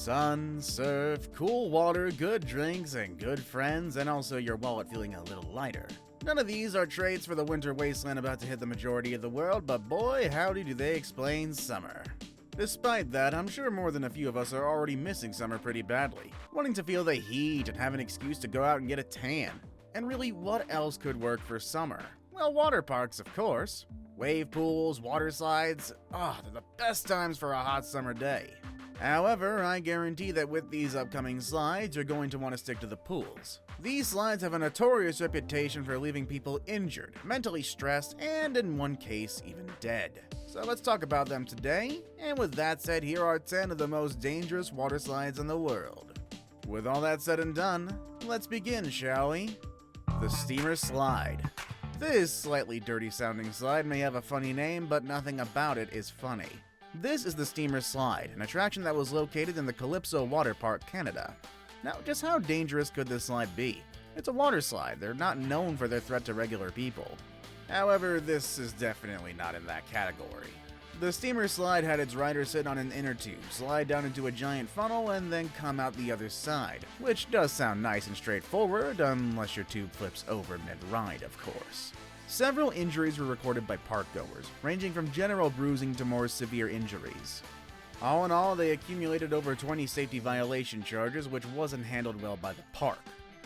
sun, surf, cool water, good drinks, and good friends, and also your wallet feeling a little lighter. None of these are traits for the winter wasteland about to hit the majority of the world, but boy, howdy do they explain summer. Despite that, I'm sure more than a few of us are already missing summer pretty badly, wanting to feel the heat and have an excuse to go out and get a tan. And really, what else could work for summer? Well, water parks, of course. Wave pools, water slides, they're the best times for a hot summer day. However, I guarantee that with these upcoming slides, you're going to want to stick to the pools. These slides have a notorious reputation for leaving people injured, mentally stressed, and in one case, even dead. So let's talk about them today, and with that said, here are 10 of the most dangerous water slides in the world. With all that said and done, let's begin, shall we? The Steamer Slide. This slightly dirty sounding slide may have a funny name, but nothing about it is funny. This is the Steamer Slide, an attraction that was located in the Calypso Water Park, Canada. Now, just how dangerous could this slide be? It's a water slide, they're not known for their threat to regular people. However, this is definitely not in that category. The Steamer Slide had its rider sit on an inner tube, slide down into a giant funnel, and then come out the other side, which does sound nice and straightforward, unless your tube flips over mid-ride, of course. Several injuries were recorded by parkgoers, ranging from general bruising to more severe injuries. All in all, they accumulated over 20 safety violation charges, which wasn't handled well by the park.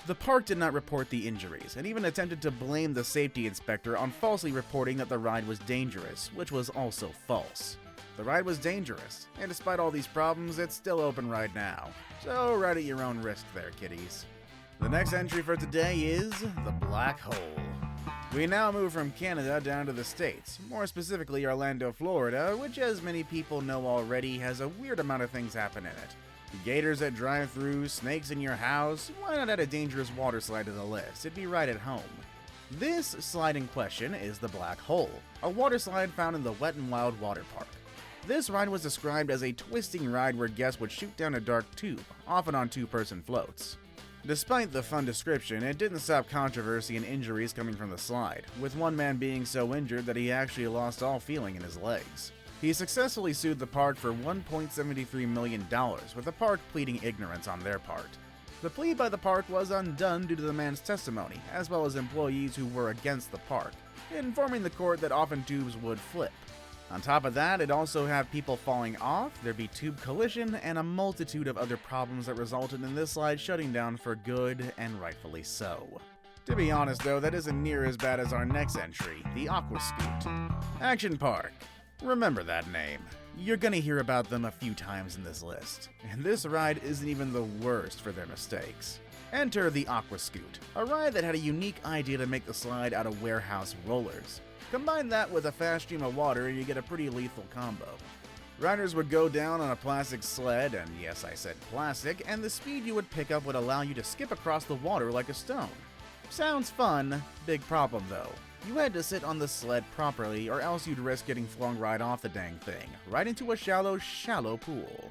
The park did not report the injuries, and even attempted to blame the safety inspector on falsely reporting that the ride was dangerous, which was also false. The ride was dangerous, and despite all these problems, it's still open right now. So ride at your own risk there, kiddies. The next entry for today is the Black Hole. We now move from Canada down to the States, more specifically Orlando, Florida, which as many people know already has a weird amount of things happen in it. Gators at drive-thrus, snakes in your house, why not add a dangerous water slide to the list? It'd be right at home. This slide in question is the Black Hole, a water slide found in the Wet n Wild Water Park. This ride was described as a twisting ride where guests would shoot down a dark tube, often on two-person floats. Despite the fun description, it didn't stop controversy and injuries coming from the slide, with one man being so injured that he actually lost all feeling in his legs. He successfully sued the park for $1.73 million, with the park pleading ignorance on their part. The plea by the park was undone due to the man's testimony, as well as employees who were against the park, informing the court that often tubes would flip. On top of that, it'd also have people falling off, there'd be tube collision, and a multitude of other problems that resulted in this slide shutting down for good, and rightfully so. To be honest though, that isn't near as bad as our next entry, the Aquascoot. Action Park. Remember that name. You're gonna hear about them a few times in this list, and this ride isn't even the worst for their mistakes. Enter the Aquascoot, a ride that had a unique idea to make the slide out of warehouse rollers. Combine that with a fast stream of water and you get a pretty lethal combo. Riders would go down on a plastic sled, and yes, I said plastic, and the speed you would pick up would allow you to skip across the water like a stone. Sounds fun, big problem though. You had to sit on the sled properly or else you'd risk getting flung right off the dang thing, right into a shallow pool.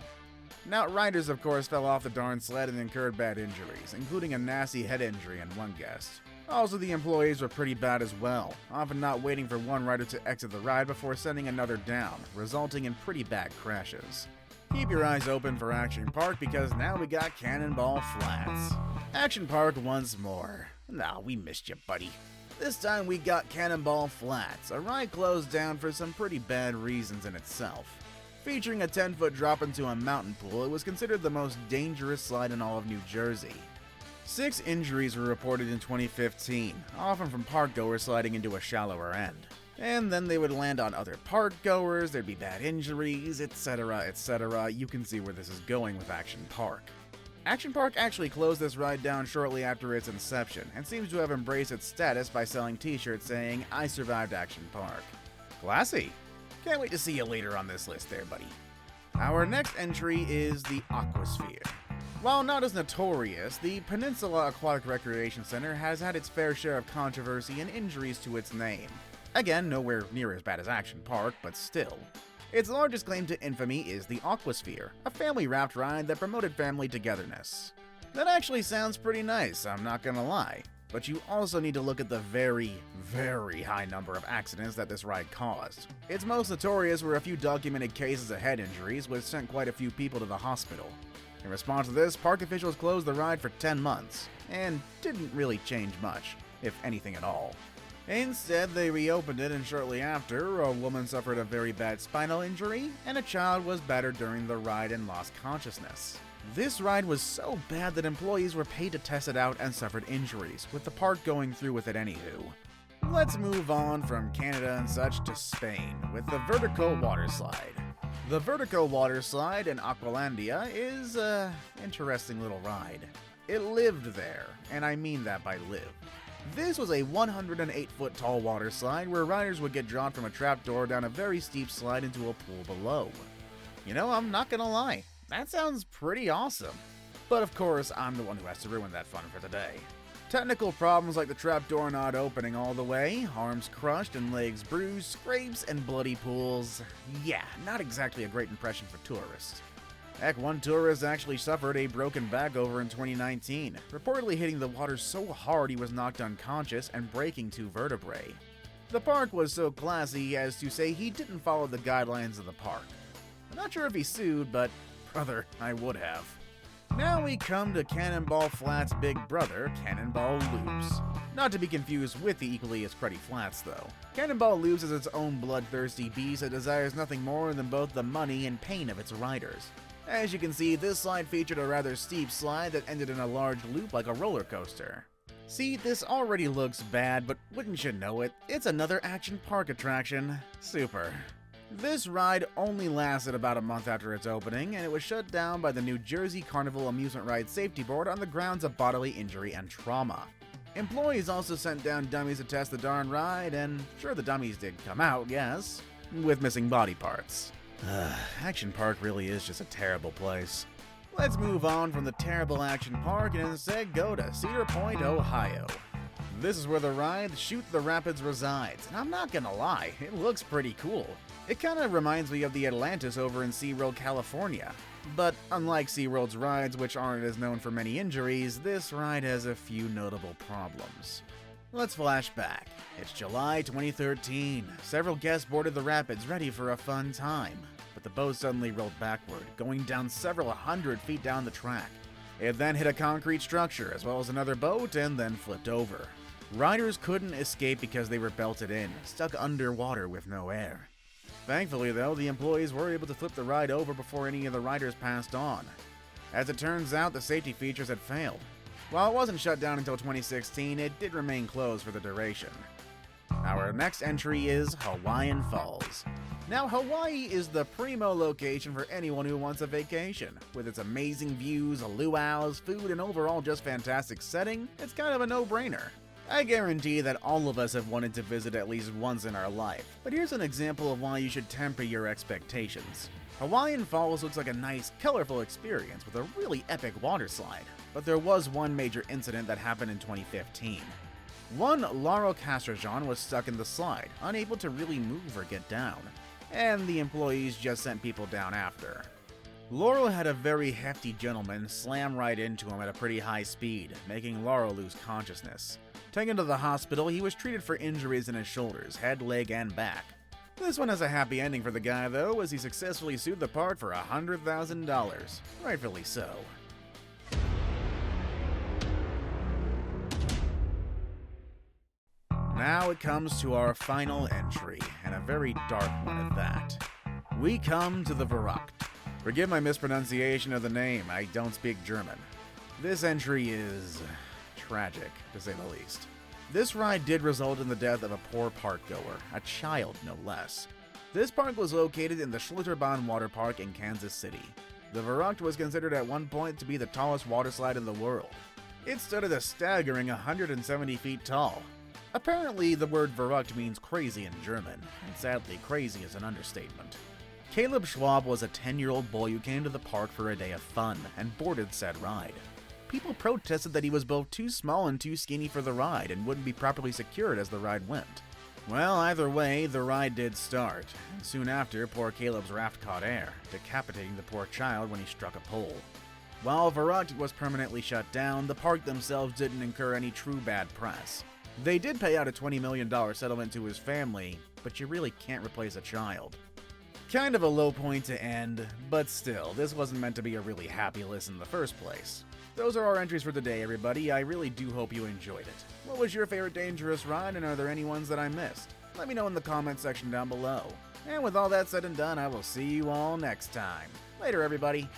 Now, riders of course fell off the darn sled and incurred bad injuries, including a nasty head injury on one guest. Also, the employees were pretty bad as well, often not waiting for one rider to exit the ride before sending another down, resulting in pretty bad crashes. Keep your eyes open for Action Park because now we got Cannonball Flats. Action Park once more. Nah, we missed you, buddy. This time we got Cannonball Flats, a ride closed down for some pretty bad reasons in itself. Featuring a 10-foot drop into a mountain pool, it was considered the most dangerous slide in all of New Jersey. 6 injuries were reported in 2015, often from parkgoers sliding into a shallower end. And then they would land on other parkgoers, there'd be bad injuries, etc, etc. You can see where this is going with Action Park. Action Park actually closed this ride down shortly after its inception, and seems to have embraced its status by selling t-shirts saying, "I survived Action Park." Classy! Can't wait to see you later on this list there, buddy. Our next entry is the Aquasphere. While not as notorious, the Peninsula Aquatic Recreation Center has had its fair share of controversy and injuries to its name. Again, nowhere near as bad as Action Park, but still. Its largest claim to infamy is the Aquasphere, a family raft ride that promoted family togetherness. That actually sounds pretty nice, I'm not gonna lie, but you also need to look at the very, very high number of accidents that this ride caused. Its most notorious were a few documented cases of head injuries, which sent quite a few people to the hospital. In response to this, park officials closed the ride for 10 months, and didn't really change much, if anything at all. Instead, they reopened it, and shortly after, a woman suffered a very bad spinal injury, and a child was battered during the ride and lost consciousness. This ride was so bad that employees were paid to test it out and suffered injuries, with the park going through with it anywho. Let's move on from Canada and such to Spain, with the vertical waterslide. The vertical waterslide in Aqualandia is an interesting little ride. It lived there, and I mean that by live. This was a 108-foot tall water slide where riders would get dropped from a trapdoor down a very steep slide into a pool below. You know, I'm not gonna lie, that sounds pretty awesome. But of course, I'm the one who has to ruin that fun for today. Technical problems like the trapdoor not opening all the way, arms crushed and legs bruised, scrapes and bloody pools. Yeah, not exactly a great impression for tourists. Heck, one tourist actually suffered a broken back over in 2019, reportedly hitting the water so hard he was knocked unconscious and breaking 2 vertebrae. The park was so classy as to say he didn't follow the guidelines of the park. I'm not sure if he sued, but brother, I would have. Now we come to Cannonball Flat's big brother, Cannonball Loops. Not to be confused with the equally as cruddy Flats, though. Cannonball Loops is its own bloodthirsty beast that desires nothing more than both the money and pain of its riders. As you can see, this slide featured a rather steep slide that ended in a large loop like a roller coaster. See, this already looks bad, but wouldn't you know it, it's another action park attraction. Super. This ride only lasted about a month after its opening, and it was shut down by the New Jersey Carnival Amusement Ride Safety Board on the grounds of bodily injury and trauma. Employees also sent down dummies to test the darn ride, and sure, the dummies did come out, yes, with missing body parts. Action Park really is just a terrible place. Let's move on from the terrible Action Park and instead go to Cedar Point, Ohio. This is where the ride Shoot the Rapids resides, and I'm not gonna lie, it looks pretty cool. It kinda reminds me of the Atlantis over in SeaWorld, California. But unlike SeaWorld's rides, which aren't as known for many injuries, this ride has a few notable problems. Let's flash back. It's July 2013. Several guests boarded the rapids ready for a fun time, but the boat suddenly rolled backward, going down several hundred feet down the track. It then hit a concrete structure as well as another boat and then flipped over. Riders couldn't escape because they were belted in, stuck underwater with no air. Thankfully though, the employees were able to flip the ride over before any of the riders passed on. As it turns out, the safety features had failed. While it wasn't shut down until 2016, it did remain closed for the duration. Our next entry is Hawaiian Falls. Now, Hawaii is the primo location for anyone who wants a vacation. With its amazing views, luau's, food, and overall just fantastic setting, it's kind of a no-brainer. I guarantee that all of us have wanted to visit at least once in our life, but here's an example of why you should temper your expectations. Hawaiian Falls looks like a nice, colorful experience with a really epic water slide, but there was one major incident that happened in 2015. One Laurel Castrojean was stuck in the slide, unable to really move or get down, and the employees just sent people down after. Laurel had a very hefty gentleman slam right into him at a pretty high speed, making Laurel lose consciousness. Taken to the hospital, he was treated for injuries in his shoulders, head, leg, and back. This one has a happy ending for the guy though, as he successfully sued the park for $100,000. Rightfully so. Now it comes to our final entry, and a very dark one at that. We come to the Verrückt. Forgive my mispronunciation of the name, I don't speak German. This entry is tragic, to say the least. This ride did result in the death of a poor park-goer, a child no less. This park was located in the Schlitterbahn Water Park in Kansas City. The Verrückt was considered at one point to be the tallest water slide in the world. It stood at a staggering 170 feet tall. Apparently, the word Verrückt means crazy in German, and sadly, crazy is an understatement. Caleb Schwab was a 10-year-old boy who came to the park for a day of fun, and boarded said ride. People protested that he was both too small and too skinny for the ride, and wouldn't be properly secured as the ride went. Well, either way, the ride did start, and soon after, poor Caleb's raft caught air, decapitating the poor child when he struck a pole. While Verrückt was permanently shut down, the park themselves didn't incur any true bad press. They did pay out a $20 million settlement to his family, but you really can't replace a child. Kind of a low point to end, but still, this wasn't meant to be a really happy list in the first place. Those are our entries for today, everybody. I really do hope you enjoyed it. What was your favorite dangerous ride, and are there any ones that I missed? Let me know in the comment section down below. And with all that said and done, I will see you all next time. Later, everybody.